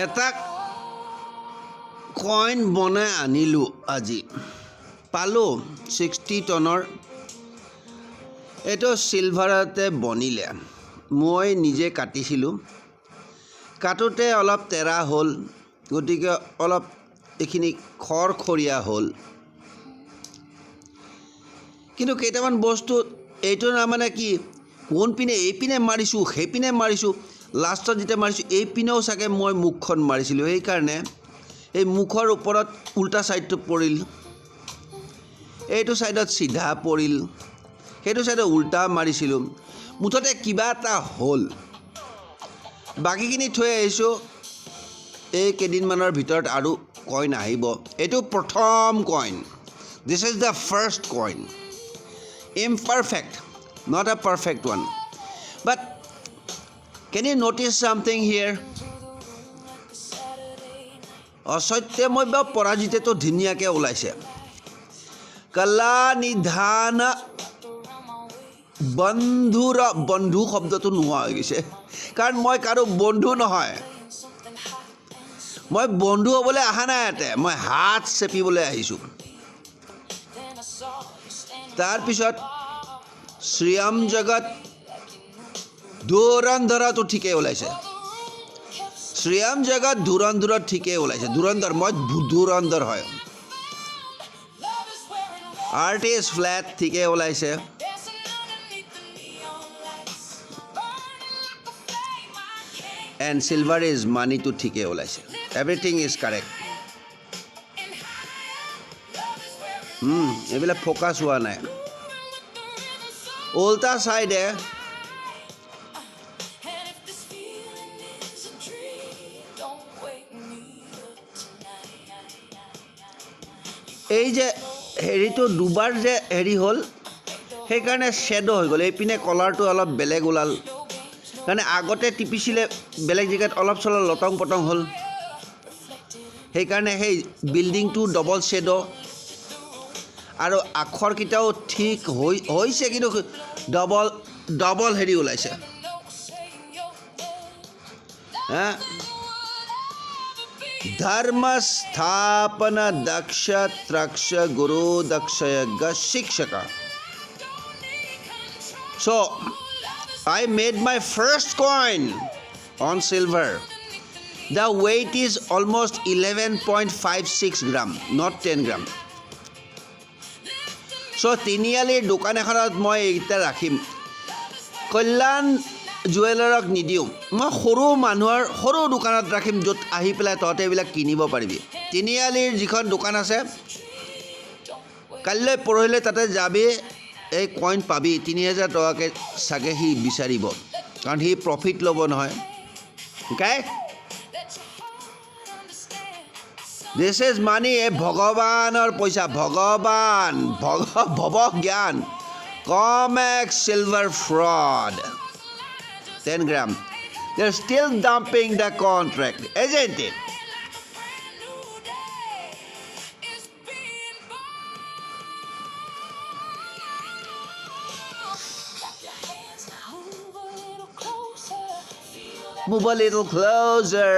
এটা কইন বনাই আনিলোঁ আজি পালোঁ 60 টনৰ এইটো চিলভাৰতে বনিলে মই নিজে কাটিছিলোঁ কাটোতে অলপ তেৰা হ'ল গতিকে অলপ এইখিনি খৰখৰীয়া হ'ল কিন্তু কেইটামান বস্তু এইটো না মানে কি কোন পিনে এই পিনে মাৰিছোঁ সেই পিনে মাৰিছোঁ লাষ্টত যেতিয়া মাৰিছোঁ এই পিনেও চাগে মই মুখখন মাৰিছিলোঁ সেইকাৰণে এই মুখৰ ওপৰত উল্টা সাইডটো পৰিল এইটো সাইডত সিধা পৰিল সেইটো সাইডত উল্টা মাৰিছিলোঁ মুঠতে কিবা এটা হ'ল বাকিখিনি থৈ আহিছোঁ এই কেইদিনমানৰ ভিতৰত আৰু কইন আহিব এইটো প্ৰথম coin this is the first coin imperfect not a perfect one but can you notice something here অসত্য মই বা পৰাজিতটো ধুনীয়াকৈ ওলাইছে কলা নিধান বন্ধু শব্দটো নোহোৱা হৈ গৈছে কাৰণ মই কাৰো বন্ধু নহয় মই বন্ধু হ'বলৈ অহা নাই ইয়াতে মই হাত চেপিবলৈ আহিছোঁ তাৰপিছত শ্ৰীৰাম জগত ধুৰন্ধৰটো ঠিকেই ওলাইছে শ্ৰীৰাম জগত ধুৰন্ধৰত ঠিকেই ওলাইছে ধুৰন্ধৰ মই ধুৰন্ধৰ হয় আৰ্টিষ্ট ফ্লেট ঠিকেই ওলাইছে এণ্ড চিলভাৰ ইজ মানিটো ঠিকেই ওলাইছে এভৰিথিং ইজ কাৰেক্ট এইবিলাক ফ'কাছ হোৱা নাই উল্টা চাইডে এই যে হেৰিটো দুবাৰ যে হেৰি হ'ল সেইকাৰণে শ্বেডো হৈ গ'ল এইপিনে কলাৰটো অলপ বেলেগ ওলাল কাৰণে আগতে টিপিছিলে বেলেগ জেগাত অলপ চলপ লটং পটং হ'ল সেইকাৰণে সেই বিল্ডিংটো ডবল শ্বেডো আৰু আখৰকেইটাও ঠিক হৈছে কিন্তু ডবল হেৰি ওলাইছে ধৰ্মস্থাপন দক্ষ ত্ৰক্ষ গুৰু দক্ষয়জ্ঞ শিক্ষক so I made my first coin on silver the weight is almost 11.56 gram not 10 gram so তিনিআলিৰ দোকান এখনত মই এইটা ৰাখিম কল্যাণ জুৱেলাৰক নিদিওঁ মই সৰু মানুহৰ সৰু দোকানত ৰাখিম য'ত আহি পেলাই তহঁতে এইবিলাক কিনিব পাৰিবি তিনিআলিৰ যিখন দোকান আছে কাইলৈ পৰহিলৈ তাতে যাবি এই কইন পাবি 3000 টকাকৈ চাগে সি বিচাৰিব কাৰণ সি প্ৰফিট ল'ব নহয় okay this is money এই ভগৱানৰ পইচা ভগৱান ভৱ জ্ঞান COMEX silver fraud 10 gram they're still dumping the contract isn't it move a little closer